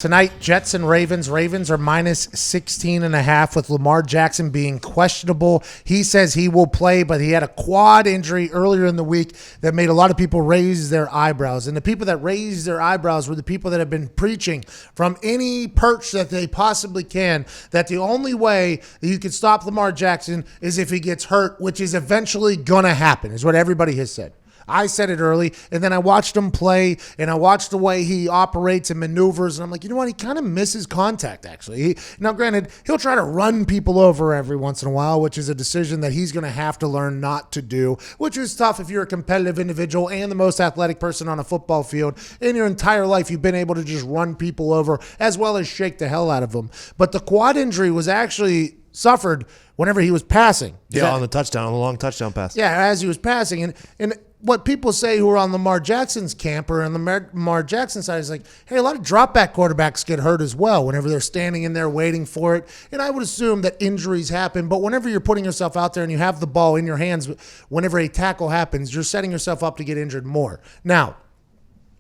Tonight, Jets and Ravens. Ravens are minus 16.5 with Lamar Jackson being questionable. He says he will play, but he had a quad injury earlier in the week that made a lot of people raise their eyebrows. And the people that raised their eyebrows were the people that have been preaching from any perch that they possibly can that the only way that you can stop Lamar Jackson is if he gets hurt, which is eventually going to happen, is what everybody has said. I said it early, and then I watched him play, and I watched the way he operates and maneuvers, and I'm like, you know what? He kind of misses contact, actually. Now, granted, he'll try to run people over every once in a while, which is a decision that he's going to have to learn not to do, which is tough if you're a competitive individual and the most athletic person on a football field. In your entire life, you've been able to just run people over as well as shake the hell out of them. But the quad injury was actually suffered whenever he was passing. On the long touchdown pass. Yeah, as he was passing. And what people say who are on Lamar Jackson's camp or on the Lamar Jackson side is like, hey, a lot of drop-back quarterbacks get hurt as well whenever they're standing in there waiting for it. And I would assume that injuries happen, but whenever you're putting yourself out there and you have the ball in your hands, whenever a tackle happens, you're setting yourself up to get injured more. Now,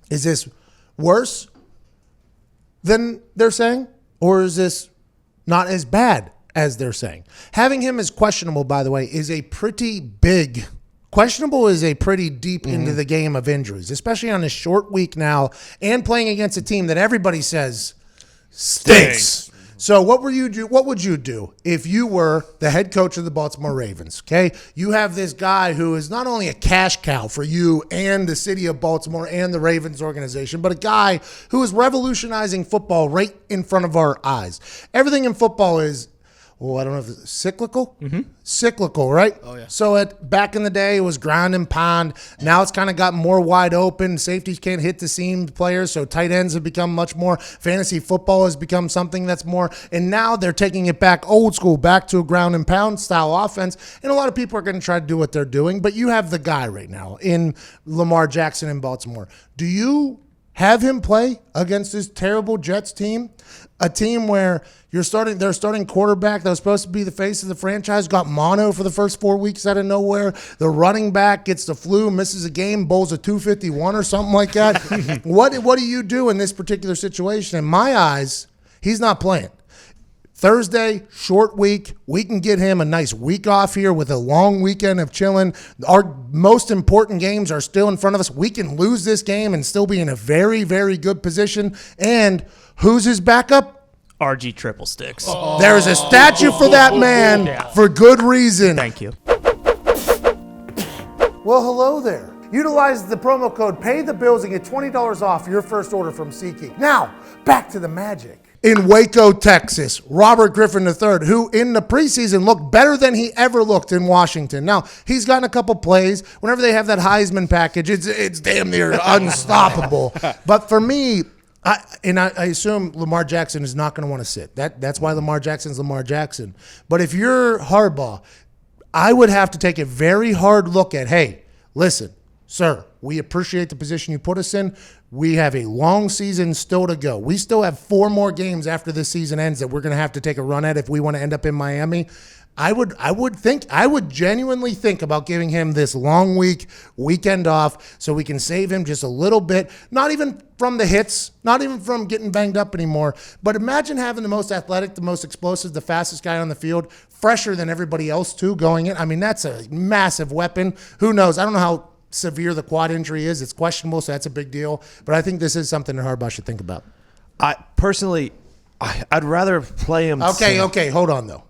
is this worse than they're saying, or is this not as bad as they're saying? Having him as questionable, by the way, is a pretty big questionable is a pretty deep into the game of injuries, especially on a short week now and playing against a team that everybody says stinks. So what would you do if you were the head coach of the Baltimore Ravens? Okay, you have this guy who is not only a cash cow for you and the city of Baltimore and the Ravens organization, but a guy who is revolutionizing football right in front of our eyes. Everything in football is, I don't know if it's cyclical. Cyclical, right? Oh, yeah. So back in the day, it was ground and pound. Now it's kind of gotten more wide open. Safeties can't hit the seam players, so tight ends have become much more. Fantasy football has become something that's more. And now they're taking it back old school, back to a ground and pound style offense. And a lot of people are going to try to do what they're doing. But you have the guy right now in Lamar Jackson in Baltimore. Do you have him play against this terrible Jets team? A team where their starting quarterback that was supposed to be the face of the franchise got mono for the first 4 weeks out of nowhere. The running back gets the flu, misses a game, bowls a 251 or something like that. What do you do in this particular situation? In my eyes, he's not playing. Thursday, short week. We can get him a nice week off here with a long weekend of chilling. Our most important games are still in front of us. We can lose this game and still be in a very, very good position. And who's his backup? RG Triple Sticks. There is a statue for that man for good reason. Thank you. Well, hello there. Utilize the promo code PAYTHEBILLS and get $20 off your first order from SeatGeek. Now, back to the magic. In Waco, Texas, Robert Griffin III, who in the preseason looked better than he ever looked in Washington. Now, he's gotten a couple plays. Whenever they have that Heisman package, it's damn near unstoppable. But for me, I assume Lamar Jackson is not going to want to sit. That's why Lamar Jackson's Lamar Jackson. But if you're Harbaugh, I would have to take a very hard look at, hey, listen, sir, we appreciate the position you put us in. We have a long season still to go. We still have 4 more games after this season ends that we're going to have to take a run at if we want to end up in Miami. I would genuinely think about giving him this long weekend off so we can save him just a little bit, not even from the hits, not even from getting banged up anymore. But imagine having the most athletic, the most explosive, the fastest guy on the field, fresher than everybody else too going in. I mean, that's a massive weapon. Who knows? I don't know how severe the quad injury is. It's questionable, so that's a big deal. But I think this is something that Harbaugh should think about. I'd rather play him. Okay, hold on though.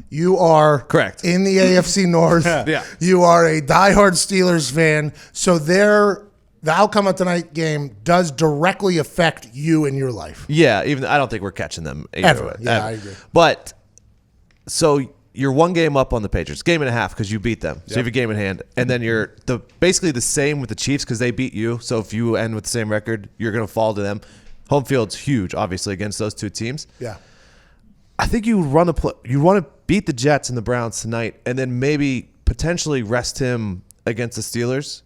You are correct in the AFC North. Yeah. You are a diehard Steelers fan, so the outcome of tonight's game does directly affect you in your life. Yeah, even I don't think we're catching them ever. Yeah, I agree. But so you're 1 game up on the Patriots, game and a half because you beat them. So you have a game in hand, and then you're basically the same with the Chiefs because they beat you. So if you end with the same record, you're going to fall to them. Home field's huge, obviously, against those 2 teams. Yeah. I think you want to beat the Jets and the Browns tonight, and then maybe potentially rest him against the Steelers.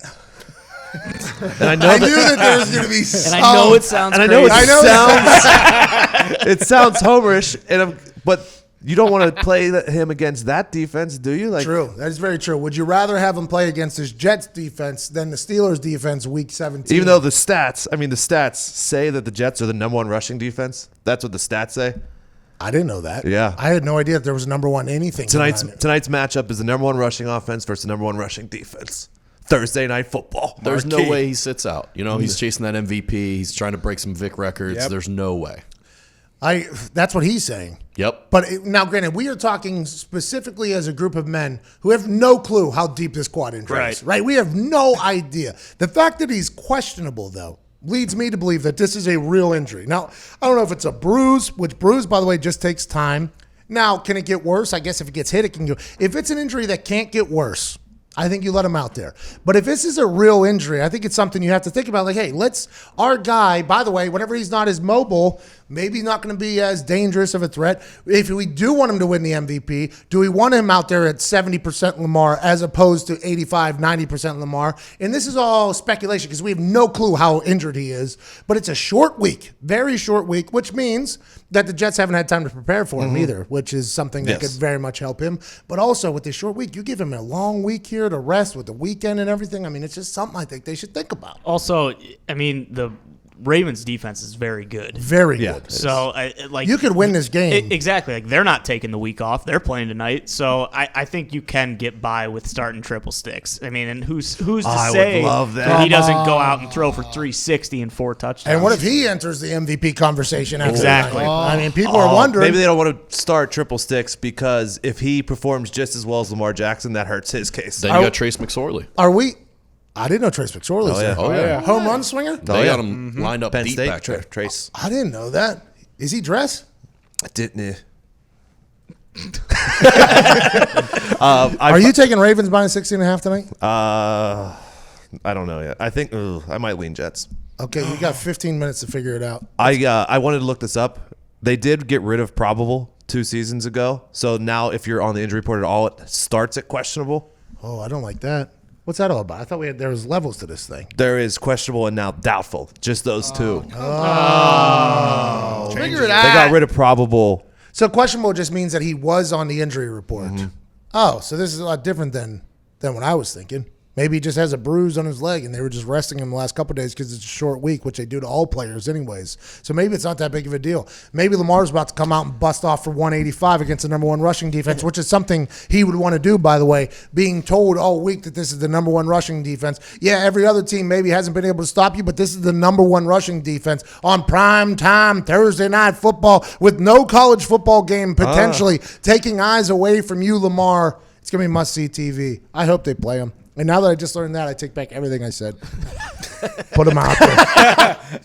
And I knew that there was going to be some. And I know it sounds crazy. It sounds homerish, but You don't want to play him against that defense, do you? Like, True. That is very true. Would you rather have him play against his Jets defense than the Steelers defense week 17? even though the stats say that the Jets are the number one rushing defense. That's what the stats say. I didn't know that. Yeah. I had no idea that there was a number one anything. Tonight's going on. tonight's matchup is the number one rushing offense versus the number one rushing defense. Thursday night football. There's no way he sits out. You know, he's chasing that MVP. He's trying to break some Vic records. Yep. There's no way. That's what he's saying. Yep. But now, granted, we are talking specifically as a group of men who have no clue how deep this quad injury is. Right? We have no idea. The fact that he's questionable, though, leads me to believe that this is a real injury. Now, I don't know if it's a bruise, which bruise, by the way, just takes time. Now, can it get worse? I guess if it gets hit, it can go. If it's an injury that can't get worse, I think you let him out there. But if this is a real injury, I think it's something you have to think about. Like, hey, our guy, by the way, whenever he's not as mobile, maybe not going to be as dangerous of a threat. If we do want him to win the MVP, do we want him out there at 70% Lamar as opposed to 85, 90% Lamar? And this is all speculation because we have no clue how injured he is. But it's a short week, very short week, which means that the Jets haven't had time to prepare for him either, which is something that could very much help him. But also with this short week, you give him a long week here to rest with the weekend and everything. I mean, it's just something I think they should think about. Also, I mean, the Ravens defense is very good. Very good. So, you could win this game. Exactly. Like, they're not taking the week off. They're playing tonight. So, I think you can get by with starting triple sticks. I mean, and who's to say would love that. he doesn't go out and throw for 360 and 4 touchdowns? And what if he enters the MVP conversation after Exactly. tonight? I mean, people are wondering. Maybe they don't want to start triple sticks because if he performs just as well as Lamar Jackson, that hurts his case. Then you got Trace McSorley. Are we? I didn't know Trace McSorley was there. Oh, yeah. Home run swinger? They got him lined up Penn deep State, back there. Trace. I didn't know that. Is he dressed? Didn't Are you taking Ravens minus 16.5 tonight? I don't know yet. I think I might lean Jets. Okay, you got 15 minutes to figure it out. I wanted to look this up. They did get rid of probable 2 seasons ago. So now if you're on the injury report at all, it starts at questionable. Oh, I don't like that. What's that all about? I thought there was levels to this thing. There is questionable and now doubtful. Just those two. Figure it They out. got rid of probable. So questionable just means that he was on the injury report. Oh, so this is a lot different than what I was thinking. Maybe he just has a bruise on his leg, and they were just resting him the last couple of days because it's a short week, which they do to all players anyways. So maybe it's not that big of a deal. Maybe Lamar's about to come out and bust off for 185 against the number one rushing defense, which is something he would want to do, by the way, being told all week that this is the number one rushing defense. Yeah, every other team maybe hasn't been able to stop you, but this is the number one rushing defense on prime time Thursday night football with no college football game potentially taking eyes away from you, Lamar. It's going to be must-see TV. I hope they play him. And now that I just learned that, I take back everything I said. Put him out there.